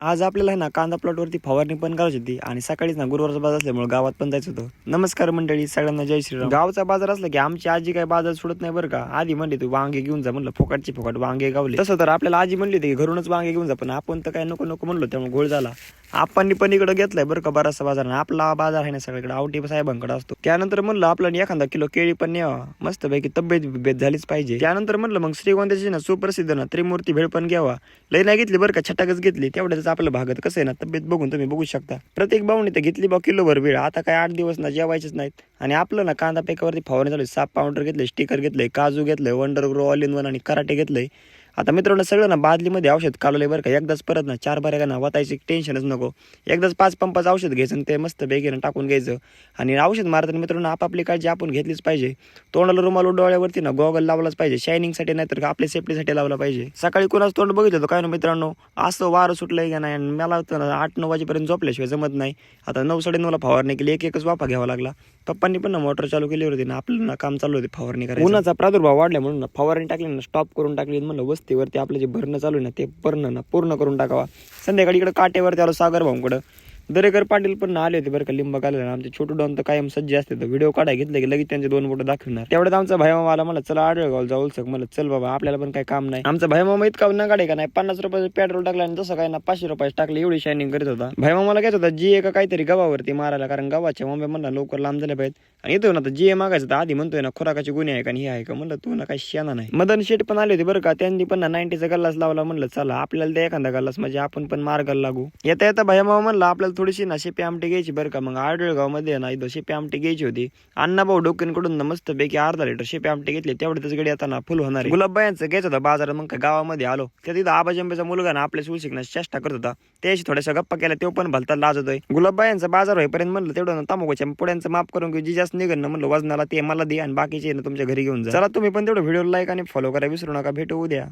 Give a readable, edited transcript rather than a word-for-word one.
आज आपल्याला आहे ना कांदा प्लॉटवरती फवारणी पण करायची होती आणि सकाळीच ना गुरुवारचा बाजार असल्यामुळे गावात पण जायचं होतं. नमस्कार मंडळी, सगळ्यांना जय श्रीराम. गावचा बाजार असला की आमची आजी काय बाजार सोडत नाही बरं का. आधी म्हणली तू वांगे घेऊन जा, म्हणलं फुकटची फुकट वांगे गावले. तसं तर आपल्याला आजी म्हणली होती की घरूनच वांगे घेऊन जा, पण आपण तर काय नको नको म्हणलो, त्यामुळे गोळ झाला. आपण पण इकडे घेतलाय बरं का बराचसा बाजार. आपला बाजार आहे ना सगळीकडे आवटी साहेबांकडे असतो. त्यानंतर म्हणलं आपल्याला एखादा किलो केळी पण न्यावा, मस्त पैकी तब्येत झालीच पाहिजे. त्यानंतर म्हणलं मग श्रीगोंद्याची ना सुप्रसिद्ध ना त्रिमूर्ती भेळ पण घ्यावा. लई नाही घेतली बरं का, छटाकच घेतली. तेवढ्याच आपलं भागत कसं आहे ना, तब्येत बघून तुम्ही बघू शकता. प्रत्येक बावणी तर घेतली बा किलोभर वेळ. आता काय 8 दिवस ना जेवायचेच नाहीत. आणि आपलं ना कांदा पेकावरती फवारणी चालू. साप पावडर घेतलंय, स्टिकर घेतलंय, काजू घेतलंय, wonder grow all in one आणि कराटे घेतलंय. आता मित्रांनो सगळं ना बादलीमध्ये औषध कालवलंय बरं का. एकदाच परत ना 4 बाऱ्या ना वाटायची टेन्शनच नको. एकदाच 5 पंपाचं औषध घ्यायचं आणि ते मस्त बेगीनं टाकून घ्यायचं. आणि औषध मारताना मित्रांनो आपापली काळजी आपण घेतलीच पाहिजे. तोंडाला रुमाल डोळ्यावरती ना गॉगल लावलाच पाहिजे, शायनिंगसाठी नाही तर आपल्या सेफ्टीसाठी लावला पाहिजे. सकाळी कोणाच तोंड बघितलं होतं काय ना मित्रांनो, असं वारं सुटलंय का नाही. आणि मला होतं ना 8-9 वाजेपर्यंत झोपल्याशिवाय जमत नाही. आता 9-9:30ला फवारणी केली, एकच वाफा घ्यावा लागला. पप्पांनी पण ना मोटर चालू केली होती ना, आपलं ना काम चालू होते फवारणी करायचं. उन्हाचा प्रादुर्भाव वाढला म्हणून ना फवारणी टाकली ना, स्टॉप करून टाकली. म्हणलं वस्तीवरती आपलं जे भरणं चालू आहे ना ते पूर्ण करून टाकावा. संध्याकाळी इकडे काटेवरती आलो सागर भाऊंकडं. दरेकर पाटील पण आले होते बरं का, लिंबा आलेला. आमचे छोटू डॉन तर कायम सज्ज असते. व्हिडिओ काढाय घेतले की लगेच त्यांचे 2 बोटं दाखवणार. तेवढ्यात आमचा भाईमामा आला, मला चला आडळगाव जाऊ सक. मला चल बाबा, आपल्याला पण काही काम नाही. आमचा भाईमामा इतका न गाडे का नाही, 50 रुपयाचं पेट्रोल टाकलं आणि जसं काय ना 500 रुपये टाकले, एवढी शायनिंग करत होता. भाईमामाला घेत होता जी का काहीतरी गव्हावरती मारायला, कारण गव्हाच्या मम्मी म्हणला लवकर लांब झाल्या पाहिजेत. आणि येतो ना तर जी मागायचं तर आधी म्हणतोय ना खुराकाची गुन्हे आहे का हे आहे का. म्हणलं तू ना काही शेणा नाही. मदन शेठ पण आले होते बरं का, त्यांनी पण ना 90चा गल्लास लावला. म्हणलं चला आपल्याला ते एखादा गल्लास म्हणजे आपण पण मार्गाला लागू. येता येता भाईमामा म्हणला आपल्याला थोडीशी ना शेपी आमटी घ्यायची बरं का. मग आडळगाव मध्ये ना इथं शेपी आमटी घ्यायची होती. अण्णाभाऊ डोक्यांकडून मस्त पैकी अर्धा लिटर शेपी आमटी घेतली. तेवढ्याच गडी आता ना फुल होणार. गुलाबबायांचं घ्यायचं होतं बाजारात. मग काय गावामध्ये आलो त्या तिथं आबाजंबेचा मुलगा ना आपल्या सूल शिकण्यास चेष्टा करत होता. त्याशी थोड्याशा गप्पा केल्या, तो पण भलता लाजतोय. गुलाबबायांचा बाजार होईपर्यंत म्हणलं तेवढं तांबाखूच्या पुड्यांचं माफ करून घेऊ, जी जास्त निघन ना म्हणलं वजनाला ते मला दे आणि बाकीचे ना तुमच्या घरी घेऊन जा. चला तुम्ही पण तेवढं व्हिडिओ लाईक आणि फॉलो करा विसरू नका. भेटू उद्या.